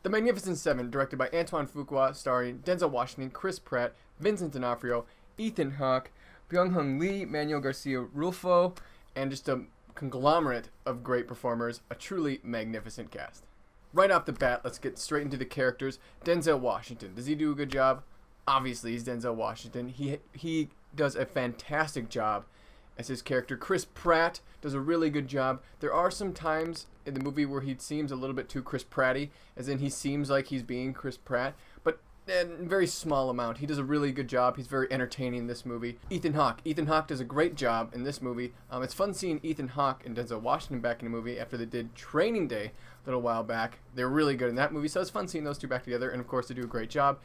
The Magnificent Seven, directed by Antoine Fuqua, starring Denzel Washington, Chris Pratt, Vincent D'Onofrio, Ethan Hawke, Byung-Hun Lee, Manuel Garcia-Rulfo, and just a conglomerate of great performers, a truly magnificent cast. Right off the bat, let's get straight into the characters. Denzel Washington, does he do a good job? Obviously, he's Denzel Washington. He does a fantastic job as his character. Chris Pratt does a really good job. There are some times in the movie where he seems a little bit too Chris Pratt-y, as in he seems like he's being Chris Pratt, but in a very small amount. He does a really good job. He's very entertaining in this movie. Ethan Hawke does a great job in this movie. It's fun seeing Ethan Hawke and Denzel Washington back in the movie after they did Training Day a little while back. They were really good in that movie, so it's fun seeing those two back together, and of course they do a great job.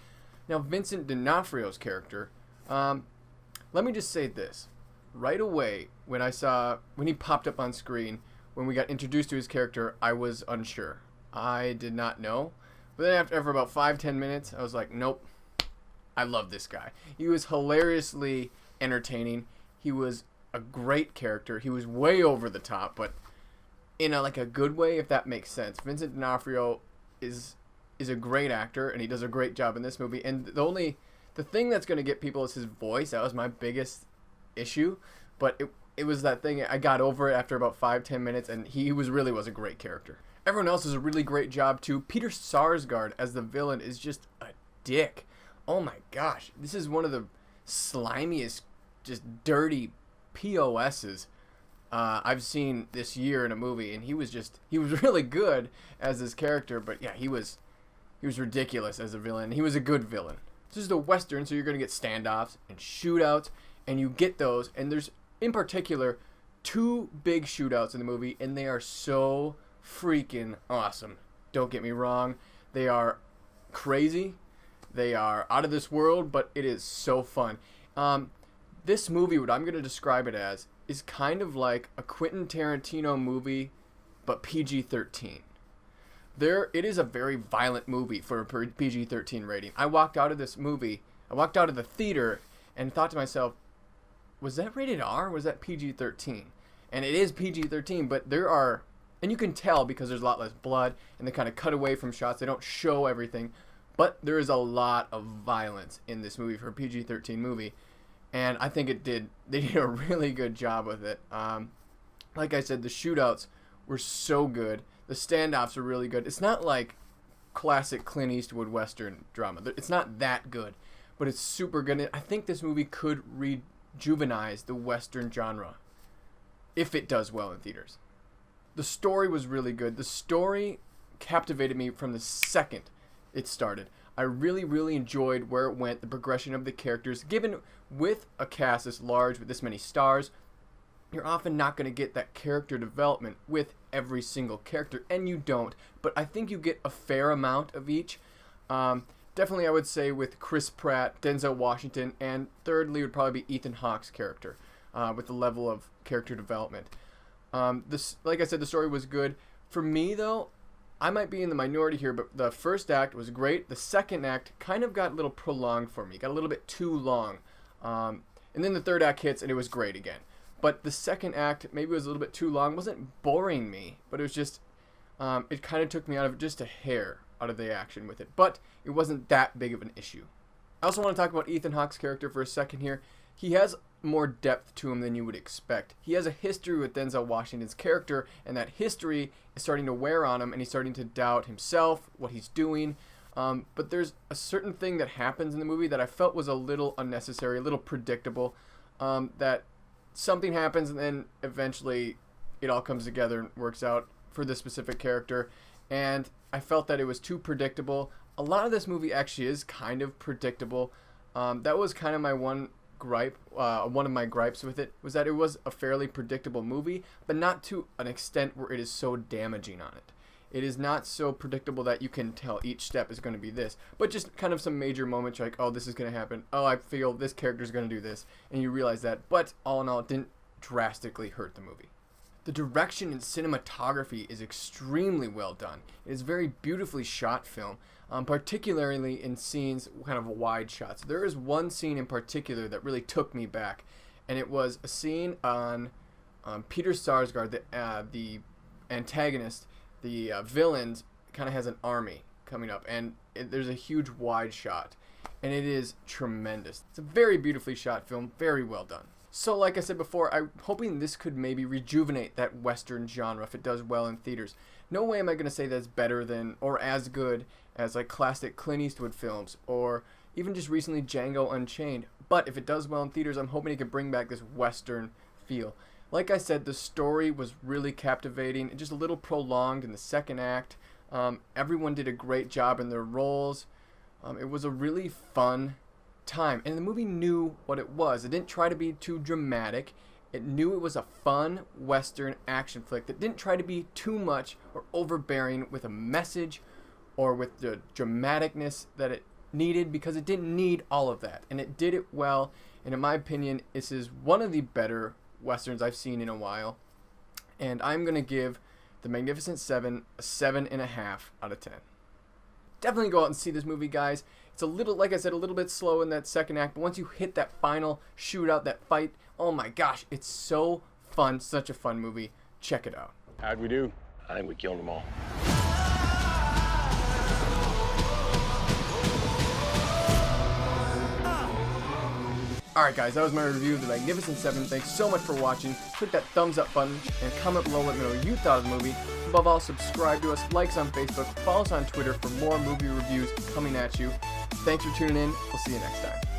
Now, Vincent D'Onofrio's character, let me just say this. Right away, when he popped up on screen, when we got introduced to his character, I was unsure. I did not know. But then after about 5-10 minutes, I was like, nope, I love this guy. He was hilariously entertaining. He was a great character. He was way over the top, but in a good way, if that makes sense. Vincent D'Onofrio is a great actor, and he does a great job in this movie. And the thing that's going to get people is his voice. That was my biggest issue, but it was that thing. I got over it after about 5-10 minutes, and he really was a great character. Everyone else does a really great job too. Peter Sarsgaard as the villain is just a dick. Oh my gosh, this is one of the slimiest, just dirty POSs I've seen this year in a movie, and he was really good as this character, but yeah, he was ridiculous as a villain. He was a good villain. This is a Western, so you're going to get standoffs and shootouts, and you get those, and there's, in particular, 2 big shootouts in the movie, and they are so freaking awesome. Don't get me wrong. They are crazy. They are out of this world, but it is so fun. This movie, what I'm going to describe it as, is kind of like a Quentin Tarantino movie, but PG-13. It is a very violent movie for a PG-13 rating. I walked out of the theater and thought to myself, was that rated R or was that PG-13? And it is PG-13, but and you can tell because there's a lot less blood, and they kind of cut away from shots. They don't show everything, but there is a lot of violence in this movie for a PG-13 movie, and I think they did a really good job with it. Like I said, the shootouts were so good. The standoffs are really good. It's not like classic Clint Eastwood Western drama. It's not that good, but it's super good. I think this movie could rejuvenize the Western genre if it does well in theaters. The story was really good. The story captivated me from the second it started. I really, really enjoyed where it went, the progression of the characters. Given with a cast this large, with this many stars, you're often not going to get that character development with every single character, and you don't. But I think you get a fair amount of each. Definitely, I would say with Chris Pratt, Denzel Washington, and thirdly would probably be Ethan Hawke's character, with the level of character development. Like I said, the story was good. For me, though, I might be in the minority here, but the first act was great. The second act kind of got a little prolonged for me. Got a little bit too long. And then the third act hits, and it was great again. But the second act maybe was a little bit too long. It wasn't boring me, but it was just, it kind of took me out of just a hair out of the action with it. But it wasn't that big of an issue. I also want to talk about Ethan Hawke's character for a second here. He has more depth to him than you would expect. He has a history with Denzel Washington's character, and that history is starting to wear on him, and he's starting to doubt himself, what he's doing. But there's a certain thing that happens in the movie that I felt was a little unnecessary, a little predictable, that something happens and then eventually it all comes together and works out for this specific character, and I felt that it was too predictable. A lot of this movie actually is kind of predictable. That was kind of my one of my gripes with it, was that it was a fairly predictable movie, but not to an extent where it is so damaging on it. It is not so predictable that you can tell each step is going to be this, but just kind of some major moments like, oh, this is going to happen. Oh, I feel this character is going to do this, and you realize that. But all in all, it didn't drastically hurt the movie. The direction and cinematography is extremely well done. It is very beautifully shot film, particularly in scenes, kind of wide shots. There is one scene in particular that really took me back, and it was a scene on Peter Sarsgaard, the antagonist, the villains, kind of has an army coming up, and there's a huge wide shot, and it is tremendous. It's a very beautifully shot film, very well done. So like I said before, I'm hoping this could maybe rejuvenate that Western genre if it does well in theaters. No way am I going to say that's better than or as good as like classic Clint Eastwood films or even just recently Django Unchained. But if it does well in theaters, I'm hoping it can bring back this Western feel. Like I said, the story was really captivating and just a little prolonged in the second act. Everyone did a great job in their roles. It was a really fun time, and the movie knew what it was. It didn't try to be too dramatic. It knew it was a fun Western action flick that didn't try to be too much or overbearing with a message or with the dramaticness that it needed, because it didn't need all of that, and it did it well. And in my opinion, this is one of the better Westerns I've seen in a while, and I'm gonna give The Magnificent Seven a 7.5 out of 10. Definitely go out and see this movie, guys. It's a little, like I said, a little bit slow in that second act, but once you hit that final shootout, that fight, oh my gosh, it's so fun. Such a fun movie. Check it out. How'd we do? I think we killed them all. Alright guys, that was my review of The Magnificent Seven. Thanks so much for watching. Click that thumbs up button and comment below, let me know what you thought of the movie. Above all, subscribe to us, like us on Facebook, follow us on Twitter for more movie reviews coming at you. Thanks for tuning in. We'll see you next time.